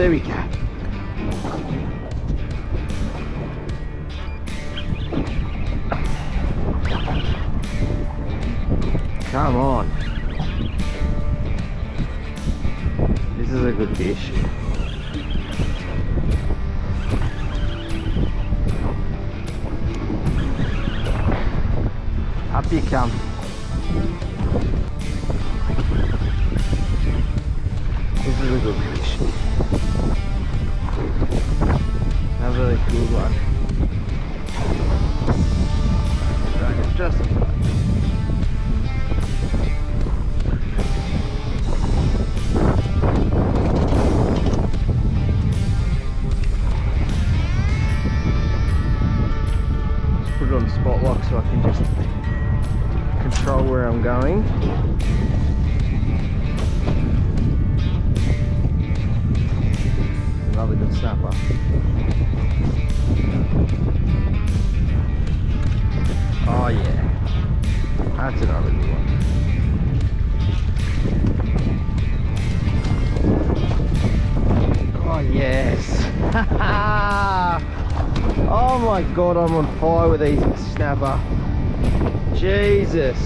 There we go. Come on. This is a good fish. Up you come. This is a good fish. Another good one. Just put it on the spot lock so I can just control where I'm going. Another good snapper. Oh yeah, that's another good one. Oh yes. Oh my god, I'm on fire with these snapper. Jesus.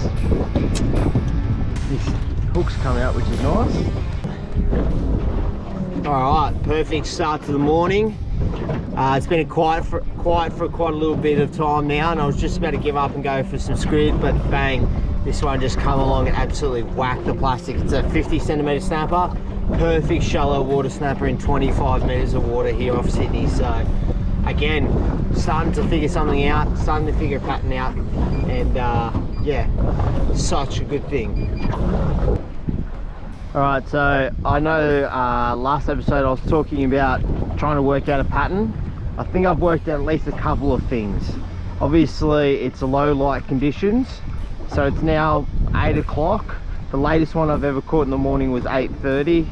This hook's come out, which is nice. Alright, perfect start to the morning. It's been quiet for quite a little bit of time now, and I was just about to give up and go for some squid, but bang, this one just come along and absolutely whacked the plastic. It's a 50 centimetre snapper, perfect shallow water snapper in 25 metres of water here off Sydney. So again, starting to figure something out, starting to figure a pattern out, and yeah, such a good thing. Alright, so I know last episode I was talking about trying to work out a pattern. I think I've worked out at least a couple of things. Obviously it's low light conditions, so it's now 8 o'clock. The latest one I've ever caught in the morning was 8:30,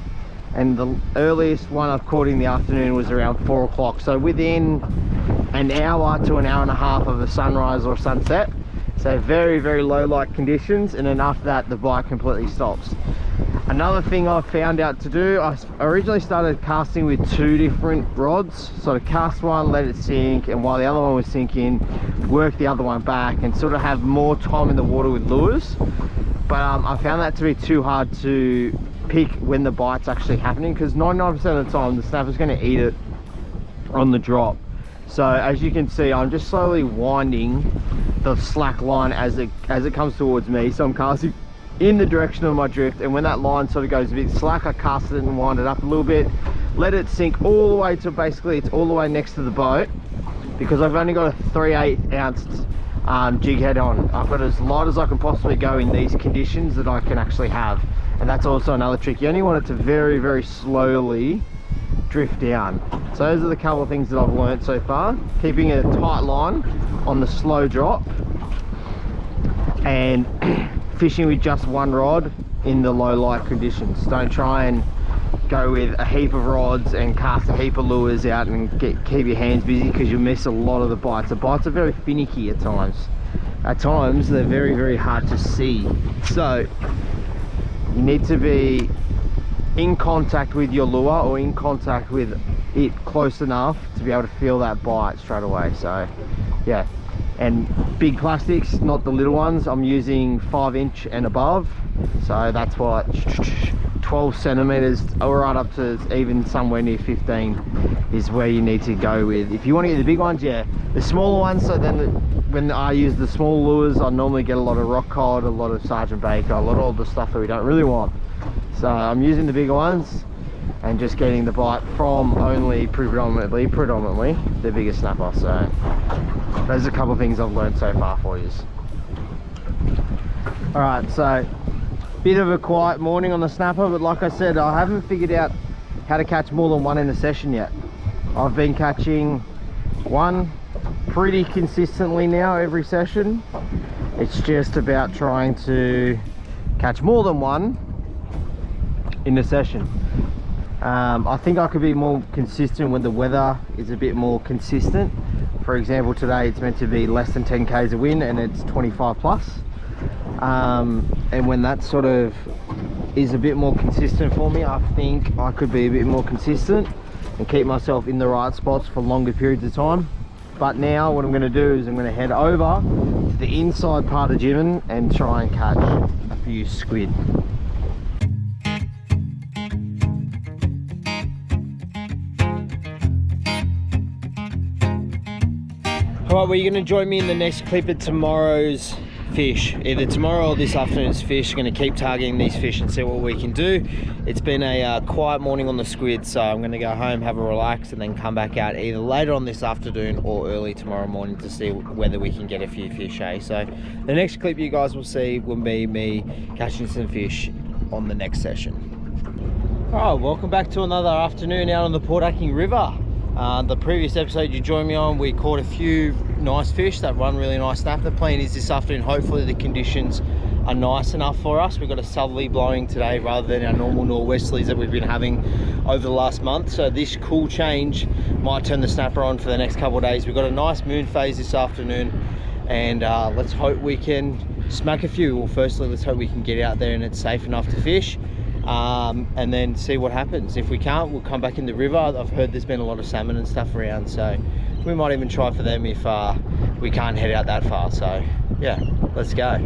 and the earliest one I've caught in the afternoon was around 4 o'clock. So within an hour to an hour and a half of a sunrise or sunset. So very, very low light conditions, and then after that the bite completely stops. Another thing I've found out to do, I originally started casting with 2 different rods. So to cast one, let it sink, and while the other one was sinking, work the other one back and sort of have more time in the water with lures. But I found that to be too hard to pick when the bite's actually happening, because 99% of the time the snapper's going to eat it on the drop. So as you can see, I'm just slowly winding the slack line as it comes towards me. So I'm casting in the direction of my drift, and when that line sort of goes a bit slack, I cast it and wind it up a little bit, let it sink all the way to basically it's all the way next to the boat, because I've only got a 3/8 ounce jig head on. I've got as light as I can possibly go in these conditions that I can actually have. And that's also another trick, you only want it to very, very slowly drift down. So those are the couple of things that I've learned so far: keeping a tight line on the slow drop, and fishing with just one rod in the low light conditions. Don't try and go with a heap of rods and cast a heap of lures out and keep your hands busy, because you'll miss a lot of the bites. The bites are very finicky at times. At times they're very, very hard to see. So you need to be in contact with your lure, or in contact with it close enough to be able to feel that bite straight away. So yeah, and big plastics, not the little ones. I'm using 5" and above, so that's what 12 centimeters or right up to even somewhere near 15 is where you need to go with. If you want to get the big ones, yeah, the smaller ones. So then when I use the small lures, I normally get a lot of rock cod, a lot of Sergeant Baker, a lot of all the stuff that we don't really want. So I'm using the bigger ones and just getting the bite from only predominantly the bigger snapper. So those are a couple of things I've learned so far for you. All right, so bit of a quiet morning on the snapper, but like I said, I haven't figured out how to catch more than one in a session yet. I've been catching one pretty consistently now every session. It's just about trying to catch more than one in a session. I think I could be more consistent when the weather is a bit more consistent. For example, today it's meant to be less than 10 k's of wind and it's 25 plus. And when that sort of is a bit more consistent for me, I think I could be a bit more consistent. and keep myself in the right spots for longer periods of time. But now what I'm going to do is I'm going to head over to the inside part of Jimin and try and catch a few squid. Alright, well, you're going to join me in the next clip of tomorrow's fish. Either tomorrow or this afternoon's fish. Going to keep targeting these fish and see what we can do. It's been a quiet morning on the squid, so I'm going to go home, have a relax, and then come back out either later on this afternoon or early tomorrow morning to see whether we can get a few fish, eh? So the next clip you guys will see will be me catching some fish on the next session. Alright, welcome back to another afternoon out on the Port Hacking River. The previous episode you joined me on, we caught a few nice fish that run really nice snap. The plan is this afternoon, hopefully the conditions are nice enough for us. We've got a southerly blowing today rather than our normal nor'westerlies that we've been having over the last month. So this cool change might turn the snapper on for the next couple of days. We've got a nice moon phase this afternoon, and let's hope we can smack a few. Well, firstly, let's hope we can get out there and it's safe enough to fish. And then see what happens. If we can't, we'll come back in the river. I've heard there's been a lot of salmon and stuff around, so we might even try for them if we can't head out that far. So yeah, let's go.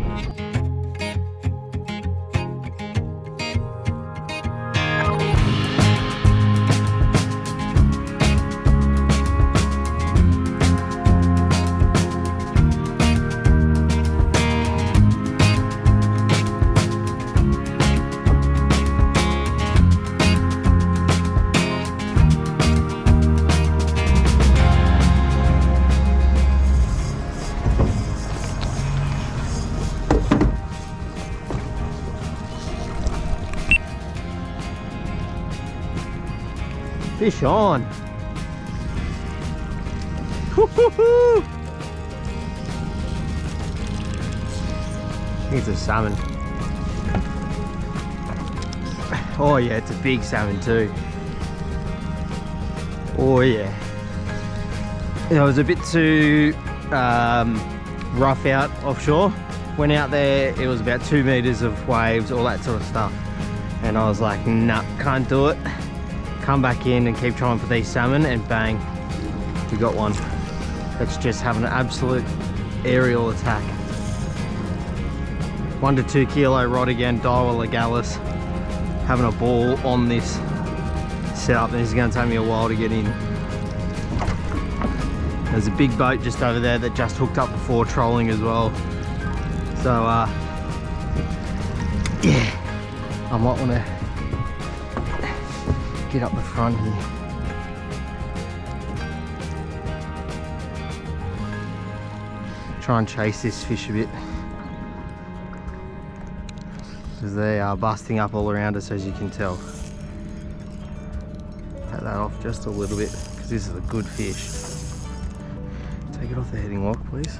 Fish on. Woo-hoo-hoo. I think it's a salmon. Oh yeah, it's a big salmon too. Oh yeah. It was a bit too rough out offshore. Went out there, it was about 2 meters of waves, all that sort of stuff. And I was like, nah, can't do it. Come back in and keep trying for these salmon, and bang, we got one. Let's just have an absolute aerial attack. 1 to 2 kilo rod again, Daiwa Legalis. Having a ball on this setup, and it's going to take me a while to get in. There's a big boat just over there that just hooked up before trolling as well. So yeah, I might want to get up the front here. Try and chase this fish a bit, because they are busting up all around us, as you can tell. Take that off just a little bit, because this is a good fish. Take it off the heading lock, please.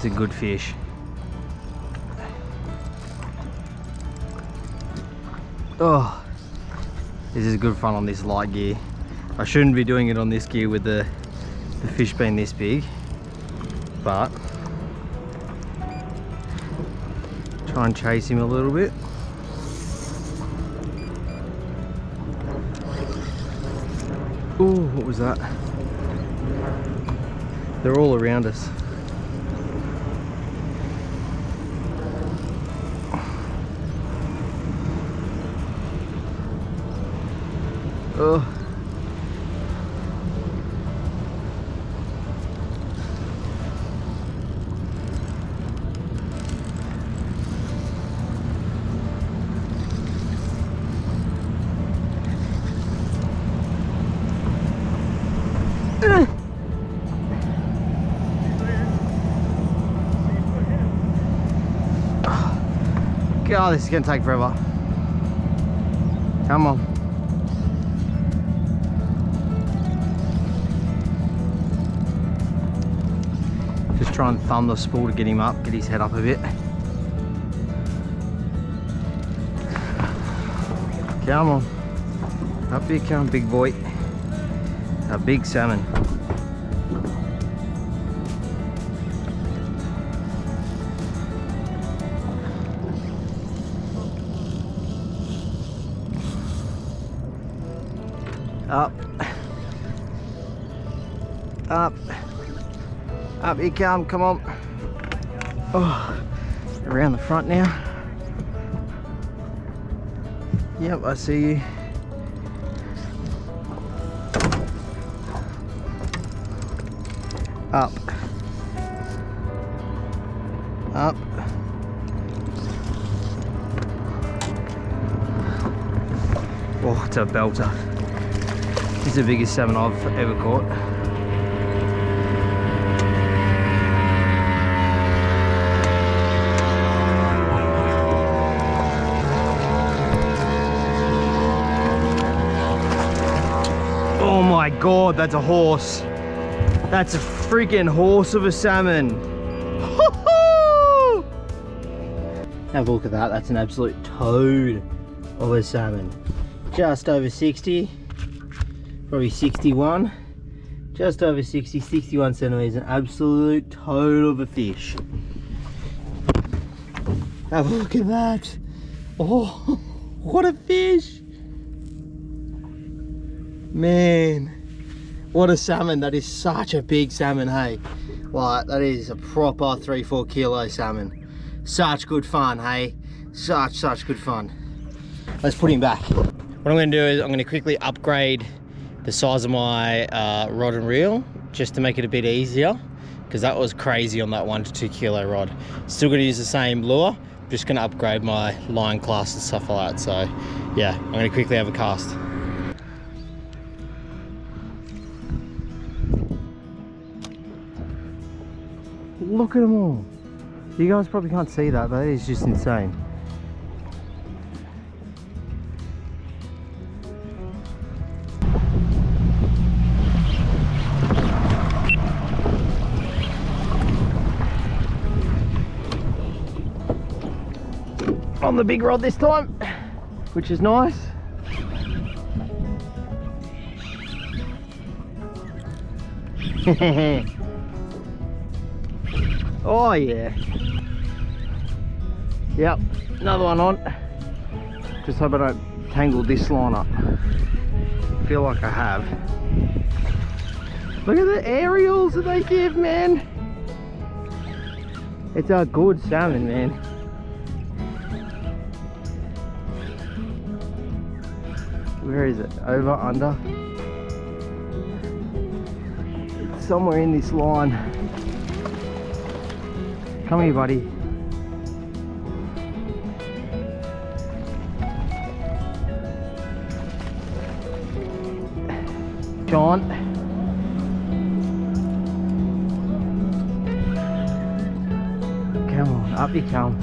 A good fish. Oh, this is good fun on this light gear. I shouldn't be doing it on this gear with the fish being this big, but try and chase him a little bit. Oh, what was that? They're all around us. Oh. God, this is gonna take forever. Come on. Just try and thumb the spool to get him up, get his head up a bit. Come on. Up you come, big boy. A big salmon. Up. Up. Up you come, come on. Oh, around the front now. Yep, I see you. Up. Up. Oh, it's a belter. It's the biggest salmon I've ever caught. Oh my God, that's a horse. That's a freaking horse of a salmon. Have a look at that, that's an absolute toad of a salmon. Just over 60, probably 61, just over 60, 61 centimeters, an absolute toad of a fish. Have a look at that. Oh, what a fish. Man, what a salmon. That is such a big salmon, hey. Like, that is a proper 3-4 kilo salmon. Such good fun, hey. Such good fun. Let's put him back. What I'm going to do is I'm going to quickly upgrade the size of my rod and reel just to make it a bit easier, because that was crazy on that 1 to 2 kilo rod. Still going to use the same lure, just going to upgrade my line class and stuff like that. So yeah, I'm going to quickly have a cast. Look at them all. You guys probably can't see that, but it is just insane. On the big rod this time, which is nice. Oh yeah. Yep, another one on. Just hope I don't tangle this line up. I feel like I have. Look at the aerials that they give, man. It's a good salmon, man. Where is it? Over, under? It's somewhere in this line. Come here, buddy. Sean. Come on, up you come.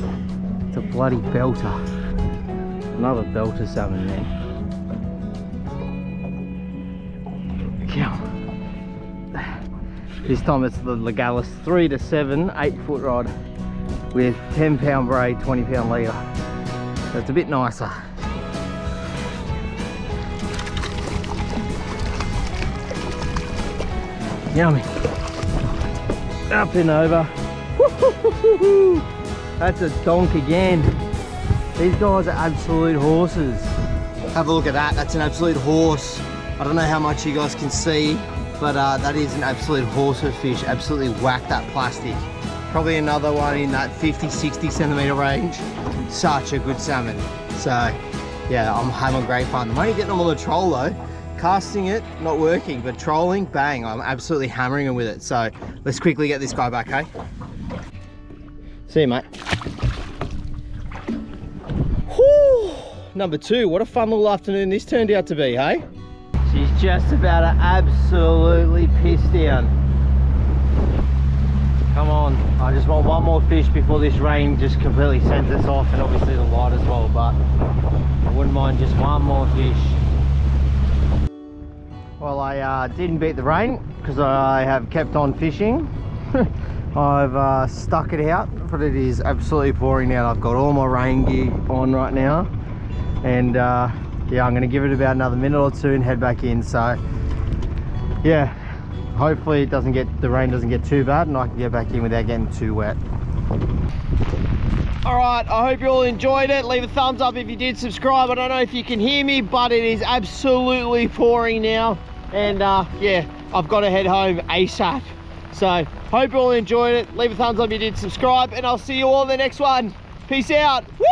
It's a bloody belter. Another belter salmon, man. This time it's the Legalis 3 to 7 8-foot rod with 10-pound braid, 20-pound leader. So it's a bit nicer. Yummy. Up and over. That's a donk again. These guys are absolute horses. Have a look at that. That's an absolute horse. I don't know how much you guys can see, but that is an absolute horse of fish. Absolutely whacked that plastic. Probably another one in that 50-60 centimeter range. Such a good salmon. So yeah, I'm having great fun. I'm only getting them on the troll though. Casting it, not working, but trolling, bang, I'm absolutely hammering them with it. So let's quickly get this guy back, hey? See you, mate. Whew. Number 2, what a fun little afternoon this turned out to be, hey? She's just about to absolutely piss down. Come on, I just want one more fish before this rain just completely sends us off, and obviously the light as well, but I wouldn't mind just one more fish. Well, I didn't beat the rain because I have kept on fishing. I've stuck it out, but it is absolutely pouring down. I've got all my rain gear on right now, and yeah, I'm gonna give it about another minute or 2 and head back in. So yeah, hopefully the rain doesn't get too bad and I can get back in without getting too wet. All right, I hope you all enjoyed it. Leave a thumbs up if you did. Subscribe. I don't know if you can hear me, but it is absolutely pouring now. And yeah, I've got to head home ASAP. So hope you all enjoyed it. Leave a thumbs up if you did. Subscribe, and I'll see you all in the next one. Peace out. Woo!